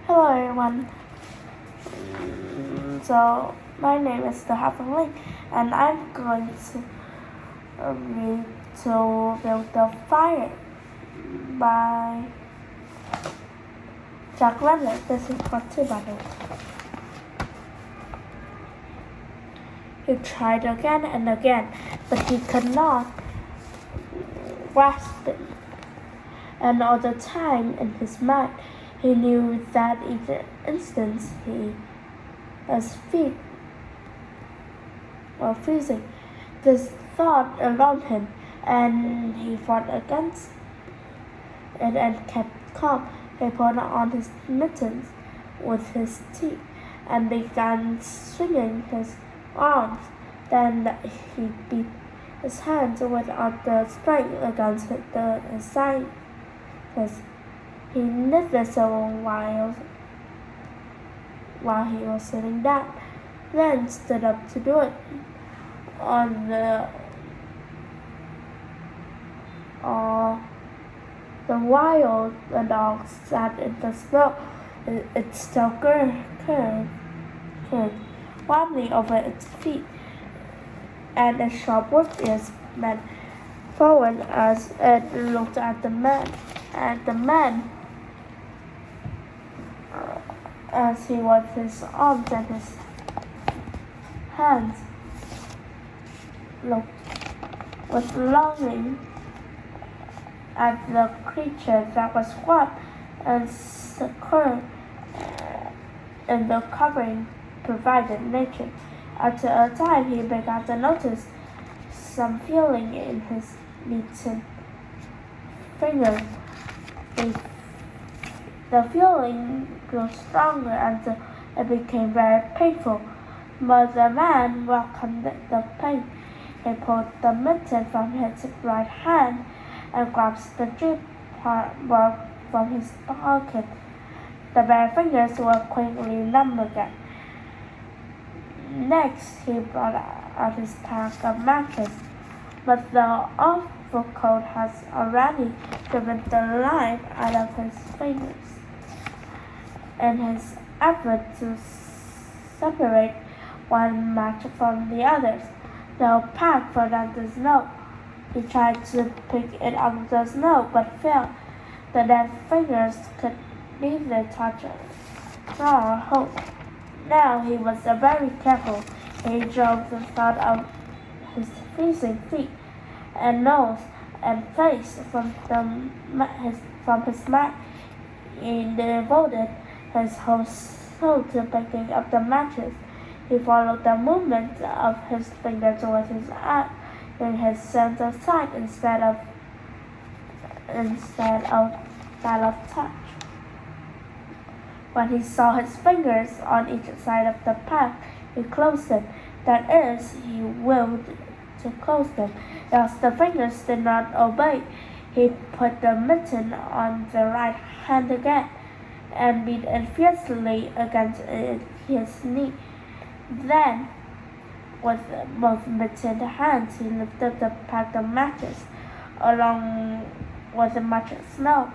Hello everyone. So my name is Ha Phuong Linh, and I'm going to build the fire by Jack Leonard. This is part 2 by the way. He tried again and again, but he could not grasp it. And all the time in his mind, he knew that each instant his feet were freezing. This thought alarmed him, and he fought against it and kept calm. He put on his mittens with his teeth and began swinging his arms. Then he beat his hands with all the strength against his sides. He knit this while he was sitting down, then stood up to do it. On the while the dog sat in the snow, its tail curved wildly over its feet, and its sharp whip ears bent forward as it looked at the man. And the man, as he waved his arms and his hands, looked with longing at the creature that was wrapped and secure in the covering provided nature. After a time, he began to notice some feeling in his mittened fingers. The feeling grew stronger until it became very painful, but the man welcomed the pain. He pulled the mitten from his right hand and grasped the drip bark from his pocket. The bare fingers were quickly numb again. Next, he brought out his pack of matches, but the awful cold has already driven the life out of his fingers. In his effort to separate one match from the others, the pack fell down the snow. He tried to pick it up of the snow, but failed. The dead fingers could neither touch nor hold. Now he was very careful. He drove the thought of his freezing feet and nose and face from his mind. He devoted his whole soul to picking up the matches. He followed the movement of his fingers with his eye, in his sense of sight instead of that of touch. When he saw his fingers on each side of the pack, he closed them. That is, he willed to close them, else the fingers did not obey. He put the mitten on the right hand again and beat it fiercely against his knee. Then, with both mittened hands, he lifted the pack of matches, along with much snow,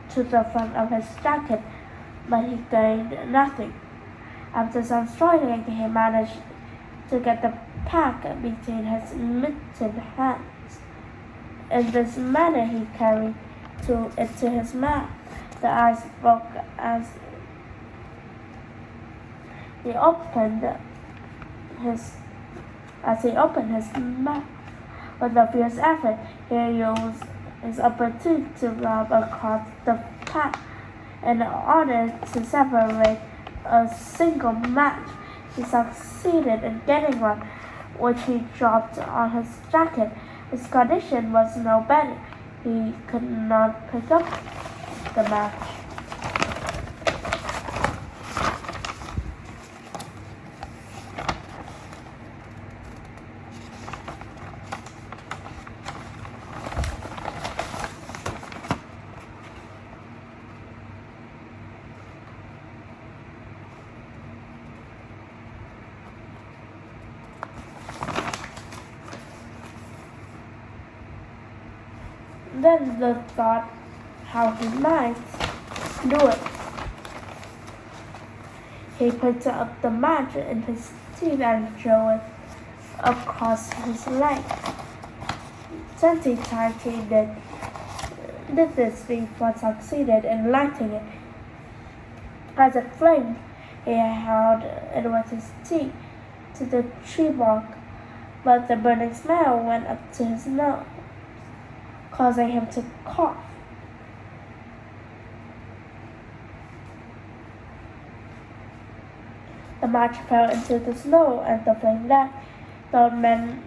to the front of his jacket, but he gained nothing. After some struggling, he managed to get the pack between his mittened hands. In this manner, he carried it to his mouth. The ice broke as he opened his mouth. With a fierce effort, he used his upper teeth to rub across the pack in order to separate a single match. He succeeded in getting one, which he dropped on his jacket. His condition was no better. He could not pick up the match. Then the thought how he might do it. He picked up the match in his teeth and threw it across his leg. 20 times he did this before succeeded in lighting it. As it flamed, he held it with his teeth to the tree bark, but the burning smell went up to his nose, causing him to cough. The match fell into the snow and the flame died. The old man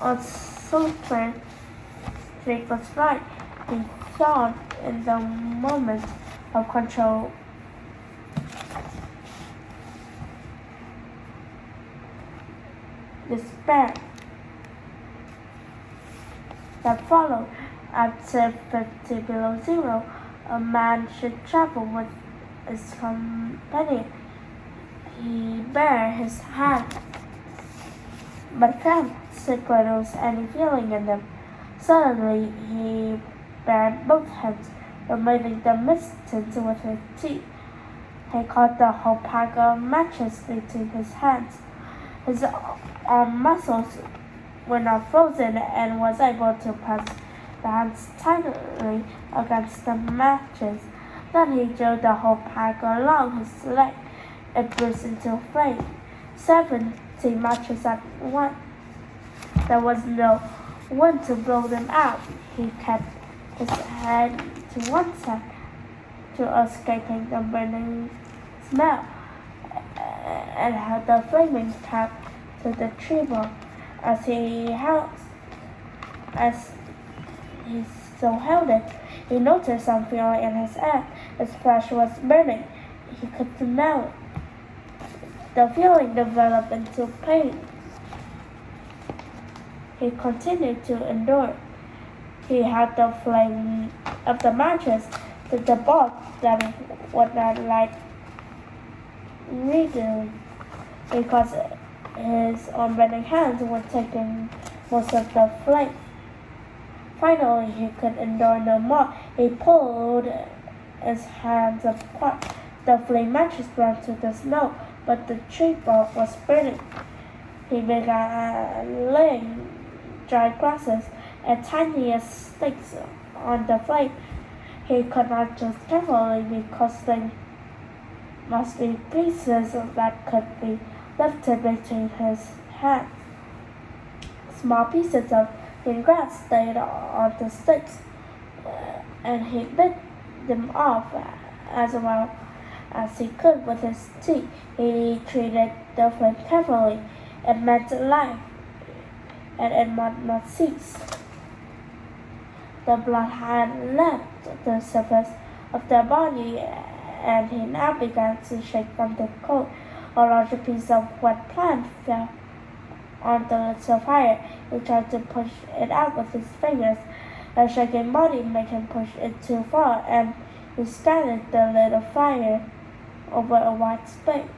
also Drake was right. He thought in the moment of control despair that followed. After 50 below zero, a man should travel with his companion. He bare his hand, but can't lose any feeling in them. Suddenly he bared both hands, removing the mistins with his teeth. He caught the whole pack of matches between his hands. His arm muscles were not frozen and was able to press the hands tightly against the matches. Then he drew the whole pack along his leg. It burst into flame. 70 matches at once. There was no wind to blow them out. He kept his head to one side to escaping the burning smell and held the flaming cap to the tree bark as he so held it. He noticed some feeling in his hand. His flesh was burning. He could smell it. The feeling developed into pain. He continued to endure. He had the flame of the matches to the bark that would not like reading because his own burning hands were taking most of the flame. Finally, he could endure no more. He pulled his hands apart. The flame matches burned to the snow, but the tree bark was burning. He began laying dry grasses and tiniest sticks on the flame. He could not choose carefully because they must be pieces that could be lifted between his hands. Small pieces of green grass stayed on the sticks, and he bit them off as well as he could with his teeth. He treated the flame carefully. It meant life, and it might not cease. The blood had left the surface of the body, and he now began to shake from the cold. A large piece of wet plant fell on the little fire. He tried to push it out with his fingers. A shaking body made him push it too far, and he scattered the little fire over a wide space.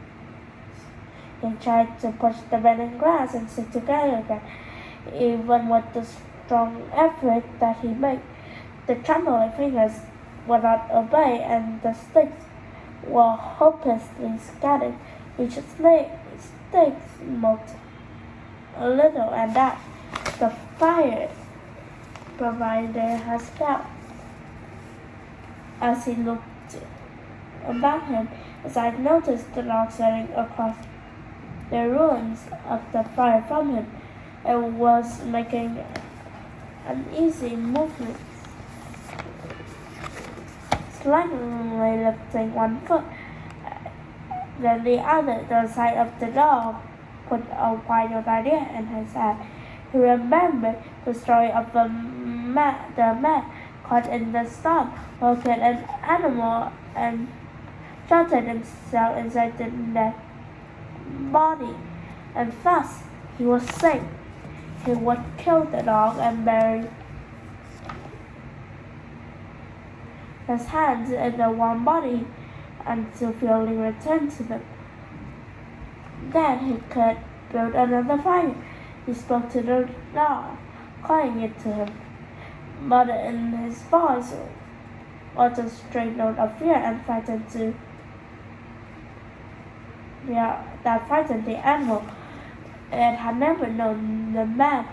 He tried to push the burning grass and stick together again. Even with the strong effort that he made, the trembling fingers would not obey, and the sticks were hopelessly scattered. Each stick smoked a little, and that the fire provider has felt. As he looked about him, his eyes noticed the dog staring across the ruins of the fire from him. It was making uneasy movements, slightly lifting one foot, then the other. The sight of the dog put a wild idea in his head. He remembered the story of the man caught in the storm, who killed an animal and sheltered himself inside the dead body, and thus he was safe. He would kill the dog and bury his hands in the warm body until feeling returned to them. Then he could build another fire. He spoke to the dog. calling it to him. But in his voice was a straight note of fear and that frightened the animal. It had never known the man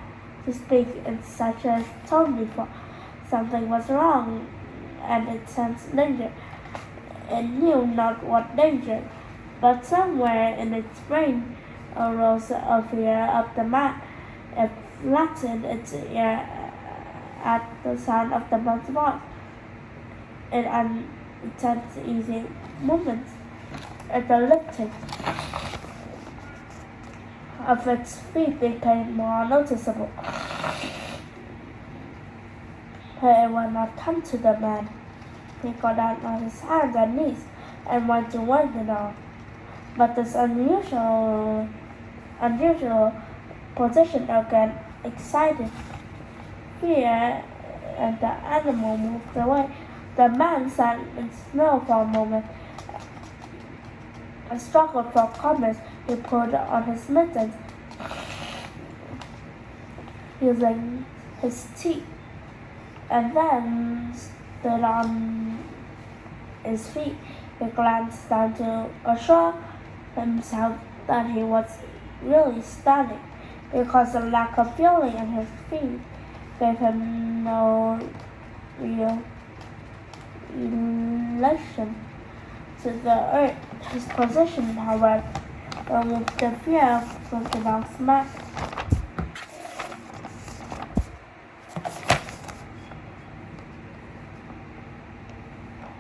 to speak in such a tone before. Something was wrong, and it sensed danger. It knew not what danger, but somewhere in its brain arose a fear of the man. It flattened its ear at the sound of the man's voice. In an intense, easy movement, the lifting of its feet became more noticeable. It would not come to the man. He got down on his hands and knees and went toward the dog. But this unusual position again excited fear, and the animal moved away. The man sat in snow for a moment and struggled for calmness. He pulled on his mittens, using his teeth, and then stood on his feet. He glanced down to assure himself that he was really standing, because the lack of feeling in his feet gave him no real relation to the earth. His position, however, removed the fear from the dog's mind.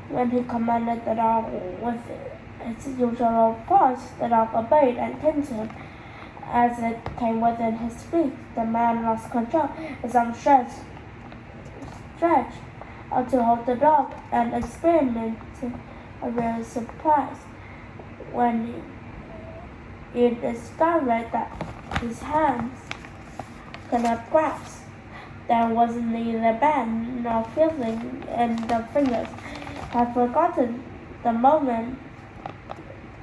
When he commanded the dog with its usual force, the dog obeyed and came to him. As it came within his reach, the man lost control. His arm stretched out to hold the dog and experimented a real surprise when he discovered that his hands could not grasp. There was neither bend nor feeling in the fingers. He had forgotten the moment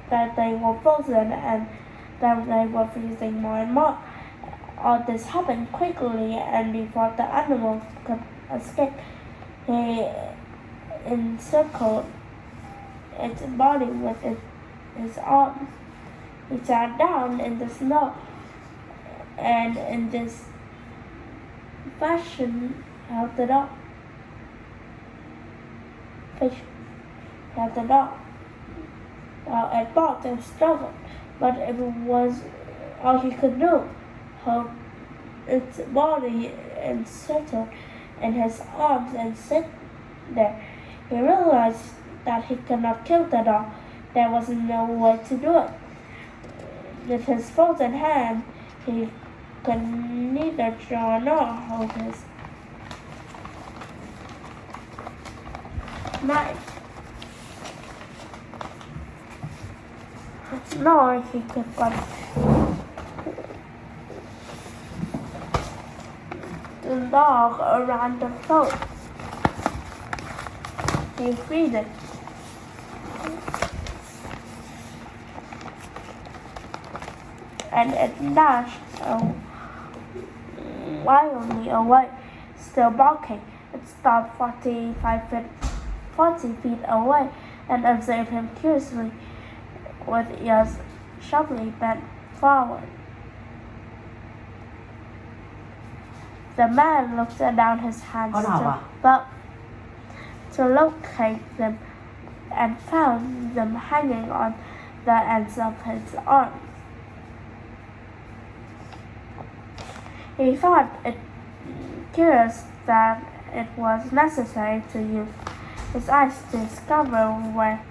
that they were frozen and that they were freezing more and more. All this happened quickly, and before the animal could escape, he encircled its body with his arms. He sat down in the snow, and in this fashion held the dog. Well, it barked and struggled, but it was all he could do. Hold its body encircled in his arms and sit there. He realized that he could not kill the dog. There was no way to do it. With his frozen hand, he could neither draw nor hold his knife, nor he could but the dog around the throat. He freed it. And it dashed wildly away, still barking. It stopped 40 feet away and observed him curiously, with ears sharply bent forward. The man looked down his hands to locate them and found them hanging on the ends of his arms. He thought it curious that it was necessary to use his eyes to discover where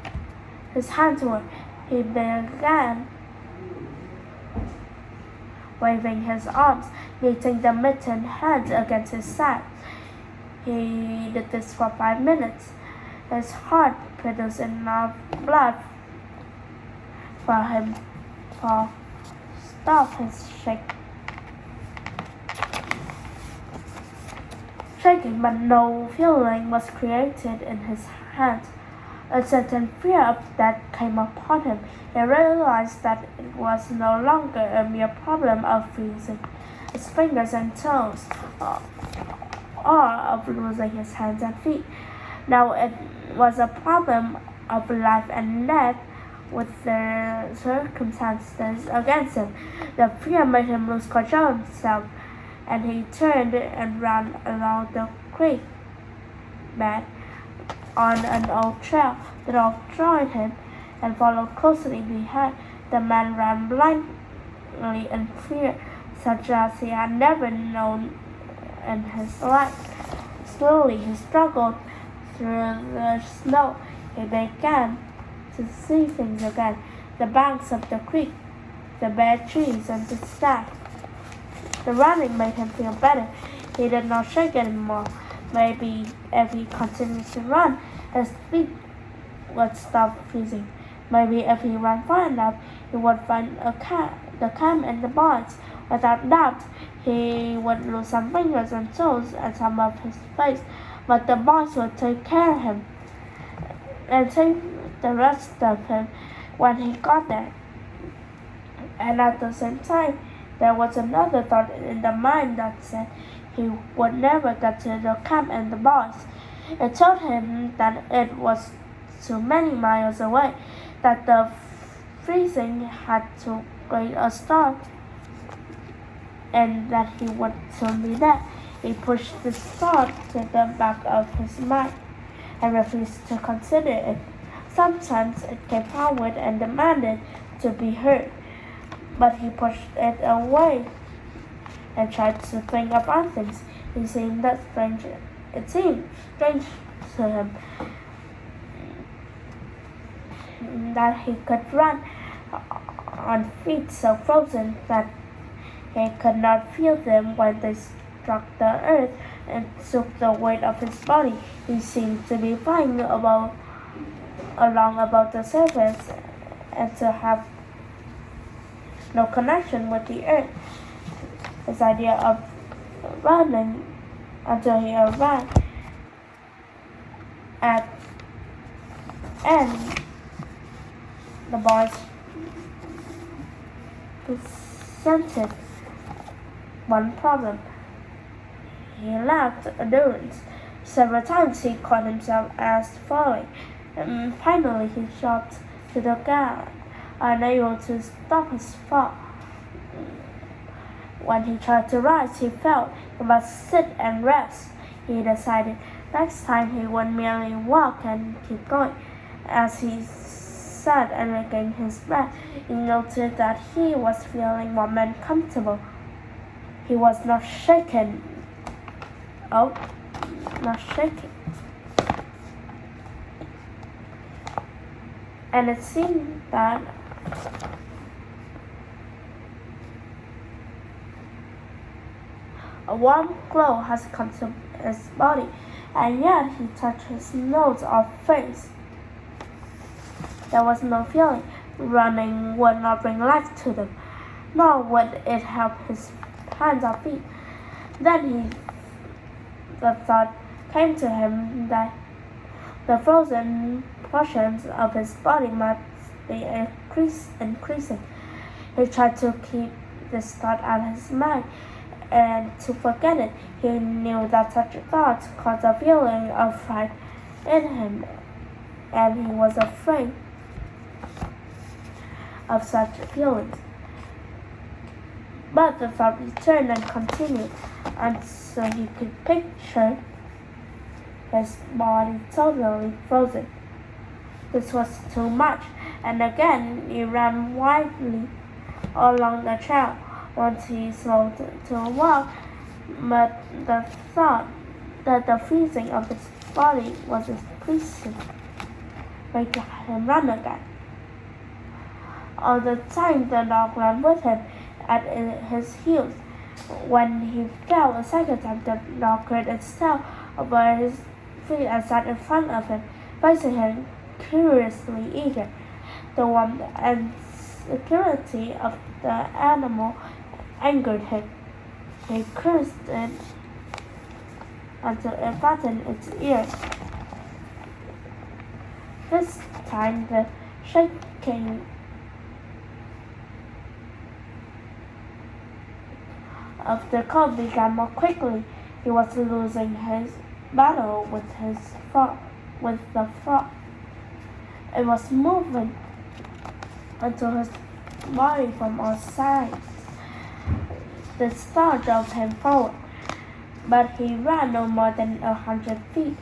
his hands were. He began waving his arms, meeting the mittened hands against his side. He did this for 5 minutes. His heart produced enough blood for him to stop his shaking, but no feeling was created in his hands. A certain fear of death came upon him. He realized that it was no longer a mere problem of freezing, his fingers and toes, or of losing his hands and feet. Now it was a problem of life and death with the circumstances against him. The fear made him lose control of himself, and he turned and ran along the creek bed on an old trail. The dog joined him and followed closely behind. The man ran blindly in fear, such as he had never known in his life. Slowly he struggled through the snow. He began to see things again: the banks of the creek, the bare trees, and the sky. The running made him feel better. He did not shake anymore. Maybe if he continued to run, his feet would stop freezing. Maybe if he ran far enough, he would find the camp and the boys. Without doubt, he would lose some fingers and toes and some of his face, but the boys would take care of him and take the rest of him when he got there. And at the same time, there was another thought in the mind that said he would never get to the camp and the boys. It told him that it was too many miles away, that the freezing had too great a start, and that he would soon be there. He pushed this thought to the back of his mind and refused to consider it. Sometimes it came forward and demanded to be heard, but he pushed it away and tried to think of other things. It seemed strange to him that he could run on feet so frozen that he could not feel them when they struck the earth and took the weight of his body. He seemed to be flying along about the surface and to have no connection with the earth. His idea of running until he arrived at end, the boys presented one problem. He lacked endurance. Several times he caught himself as falling, and finally he dropped to the ground, unable to stop his fall. When he tried to rise, he felt he must sit and rest. He decided next time he would merely walk and keep going. As he sat and regained his breath, he noted that he was feeling more comfortable. He was not shaken. Not shaking. And it seemed that a warm glow has come to his body, and yet he touched his nose or face. There was no feeling. Running would not bring life to them, nor would it help his hands or feet. Then the thought came to him that the frozen portions of his body must be increasing. He tried to keep this thought out of his mind and to forget it. He knew that such thoughts caused a feeling of fright in him, and he was afraid of such feelings. But the thought returned and continued until he could picture his body totally frozen. This was too much, and again he ran wildly along the trail. Once he slowed to a walk, but the thought that the freezing of his body was increasing made him run again. All the time the dog ran with him at his heels. When he fell a second time, the dog curled its tail over his feet and sat in front of him, facing him curiously eager. The warmth and security of the animal angered him. He cursed it until it flattened its ears. This time the shaking of the cold began more quickly. He was losing his battle with the frog. It was moving into his body from all sides. This thought drove him forward, but he ran no more than 100 feet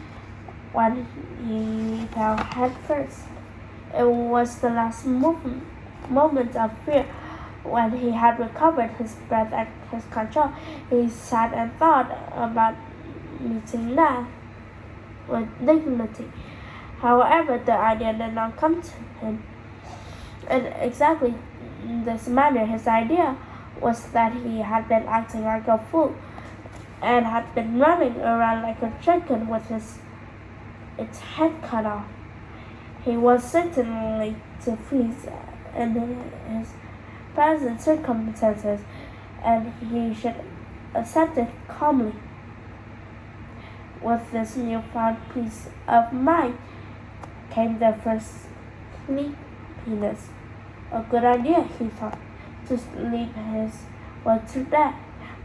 when he fell head first. It was the last moment of fear. When he had recovered his breath and his control, he sat and thought about meeting death with dignity. However, the idea did not come to him in exactly this manner. His idea was that he had been acting like a fool and had been running around like a chicken with its head cut off. He was certainly to freeze in his present circumstances, and he should accept it calmly. With this newfound peace of mind came the first sleepiness. A good idea, he thought, to sleep his way to death.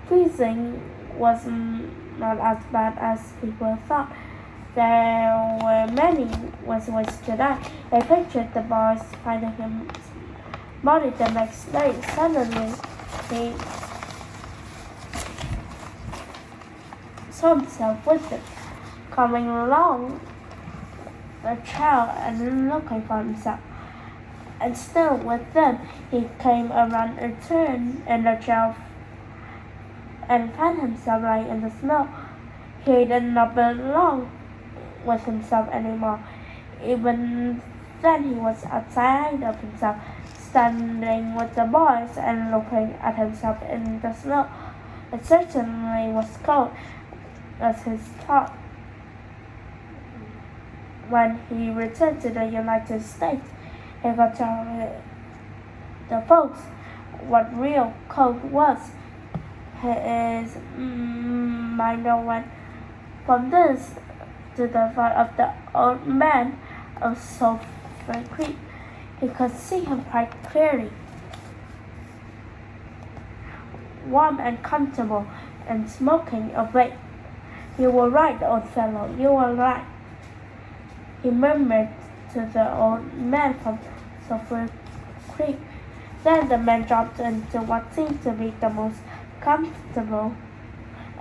Freezing was not as bad as people thought. There were many ways to die. They pictured the boys finding him body the next day. Suddenly, he saw himself with them, coming along the trail and looking for himself. And still with them, he came around a turn in the trail and found himself lying in the snow. He did not belong with himself anymore. Even then, he was outside of himself, standing with the boys and looking at himself in the snow. It certainly was cold, as his thought. When he returned to the United States, he got to tell the folks what real cold was. His mind went from this to the thought of the old man of Sulphur Creek. He could see him quite clearly, warm and comfortable, and smoking a vape. "You were right, old fellow, you were right," he murmured to the old man from Sulphur Creek. Then the man dropped into what seemed to be the most comfortable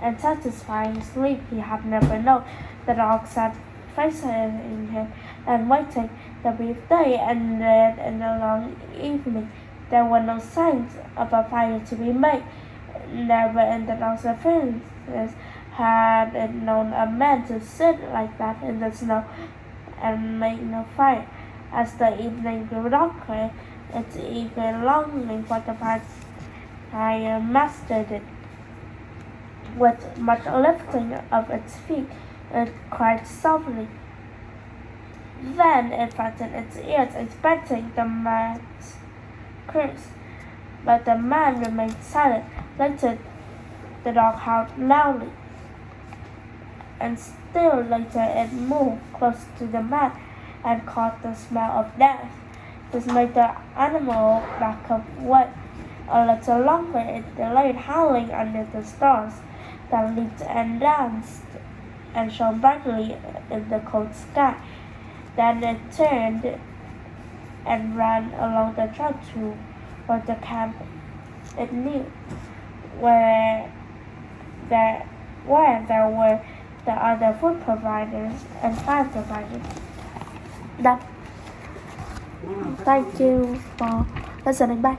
and satisfying sleep he had never known. The dog sat facing him and waiting. The brief day ended in the long evening. There were no signs of a fire to be made. Never in the dog's appearances had it known a man to sit like that in the snow and make no fire. As the evening grew darker, its eager longing for the fire mastered it. With much lifting of its feet, it cried softly. Then it flattened its ears, expecting the man's curse. But the man remained silent. Later, the dog howled loudly. And still later, it moved close to the man and caught the smell of death. This made the animal back away. A little longer, it delayed howling under the stars that leaped and danced and shone brightly in the cold sky. Then it turned and ran along the trail toward the camp it knew, where there were the other food providers and fire providers. Thank you for listening. Bye.